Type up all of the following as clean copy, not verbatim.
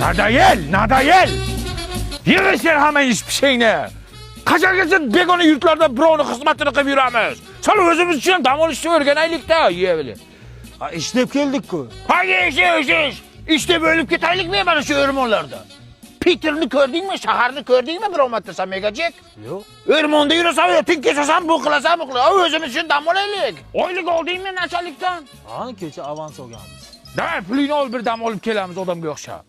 Nadayel! Yig'ishlar hamma ish pishingni. Qachongacha begona yurtlarda birovni xizmatini qilib yuramiz? Sal o'zimiz uchun dam olishni o'rganaylik-da, yeyavili. İşlep geldik-ku. Hangi ish? İşte bo'lib ketaylikmi mana shu o'rmonlarda? Peterni ko'rdingmi, shaharni ko'rdingmi birov marta sen megajek? Yo'q. O'rmonda yurasan, tin kesasan, bu qilasan, o'zimiz uchun dam olaylik. Oylik oldingmi nachalikdan? Ha, kecha avans olganmiz. Da, pulini ol bir dam olib kelamiz odamga o'xshab.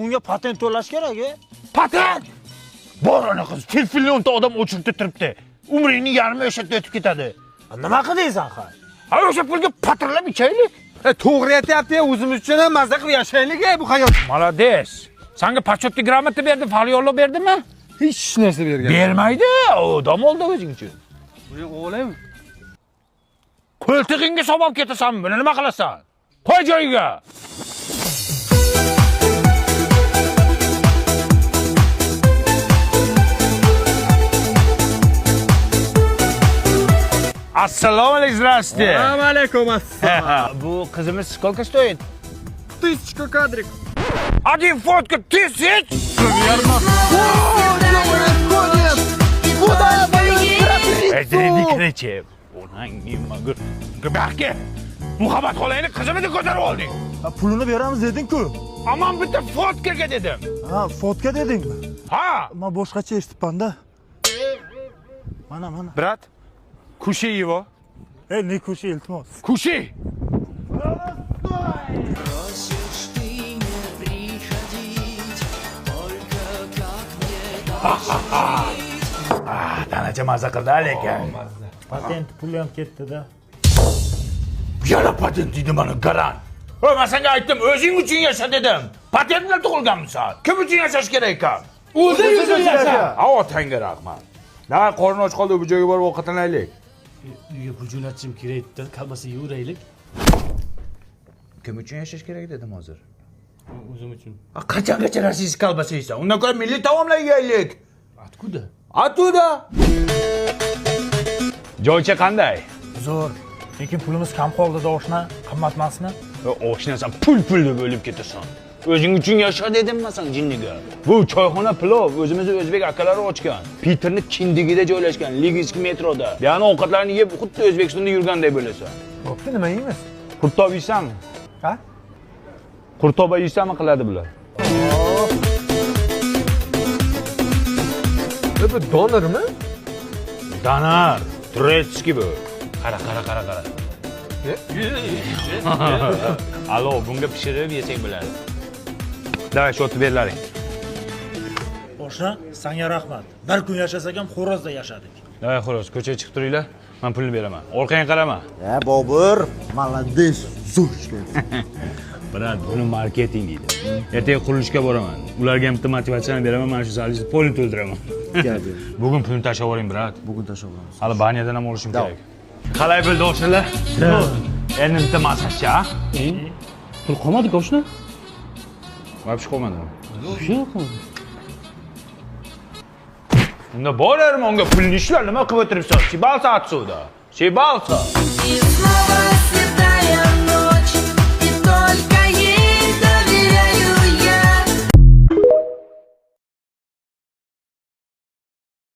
Unga patent to'lash kerak-a? Patent! Bor ana qiz, telefonni o'nta odam o'chirib turibdi. Umringning yarmi o'sha yerda o'tib ketadi. Nima qilaysan ha? Ha, o'sha pulga patrlab ichaylik. To'g'ri aytyapti, o'zimiz uchun ham mazza qilib yashaylik bu hayot. Молодец. Senga почетный gрамота berdi, fal yo'llab berdimi? Hech narsa bergan. Bermaydi, odam oldi o'zing uchun. O'g'lim. Qo'ltig'ingga sabab ketasanmi? Buni nima qilasan? Qo'y joyiga. Assalomu alaykum, здравствуйте. Assalomu assalom. Bu qizimiz сколько стоит? 1000 квадрик. Один фотка 1000? Эдrini kirechib. Onang nima gir. Gibaqqa. Muhabbat xolayni qizimni ko'tarib olding. Pulini beramiz deding-ku. Aman bitta fotkaga dedim. Ha, fotka dedingmi? Ha, Men boshqacha eshitdim-da. Mana. brat. Kushi его. Ne kushi iltimos. Kushi. Tanacha mazza qildi lekin. Patent puli ham ketdi-da. Yana patent deydi mana garan. Men senga aytdim, o'zing uchun yasha dedim. Patent bilan tug'ilganmisan. Kim uchun yashash kerak ekan? O'zing uchun yasha. Ha, otangga rahmat. Nima qorni och qoldi, bu joyga borib ovqatlanaylik. Uyga pul jo'natishim kerak-da, kalbasa yeyuraylik. Kim uchun yashash kerak dedim hozir. O'zim uchun. Qachongacha rossiyskiy kolbasa yeysan? Undan ko'ra milliy taomlar yeyaylik. Atkuda? Atuda. Joycha qanday? Zo'r. Lekin pulimiz kam qoldi-da, oshna. Qimmat emasmi? Oshnasan pul deb o'lib ketasan. O'zing uchun yasha dedimmi sen jinniga? Bu choyxona plov o'zimizning o'zbek akalari ochgan. Peterni kindigida joylashgan, Liginskiy metroda. Yana ovqatlarni yeb, xuddi O'zbekistonda yurganday bo'lasan. Bo'pti, nima yeymiz? Qurtob yeysanmi? Ha? Qurtoba yeysanmi qiladi bular. Bu donormi? Donar, Turetskiy bu. Qara. Alo, bunga pishirib yesang bo'ladi. Davay, shotni berlaring. Oshna, senga rahmat. Bir kun yashasak ham xo'rozda yashadik. Davay, xo'roz, ko'chaga chiqib turinglar. Men pulni beraman. Orqangga qarama. Bobur, молодец, zo'r ishlayapsan. Brat, buni marketing deydi. Ertaga qurilishga boraman. Ularga ham bitta motivatsiyani beraman, mana shu salishni polni to'ldiraman. Bugun pulni tashlab yuboring, brat. Bugun tashlab olamiz. Hali banyadan ham olishim kerak. Qalay bo'ldi o'shnalar? Endi bitta masajcha, ha? Pul qolmadi qo'shni? Вообще qolmadimi? Yo'q. Unda bor ermonga pulni ishlar nima qilib o'tiribsan? Shibalsa atsuvda. Shibalsa.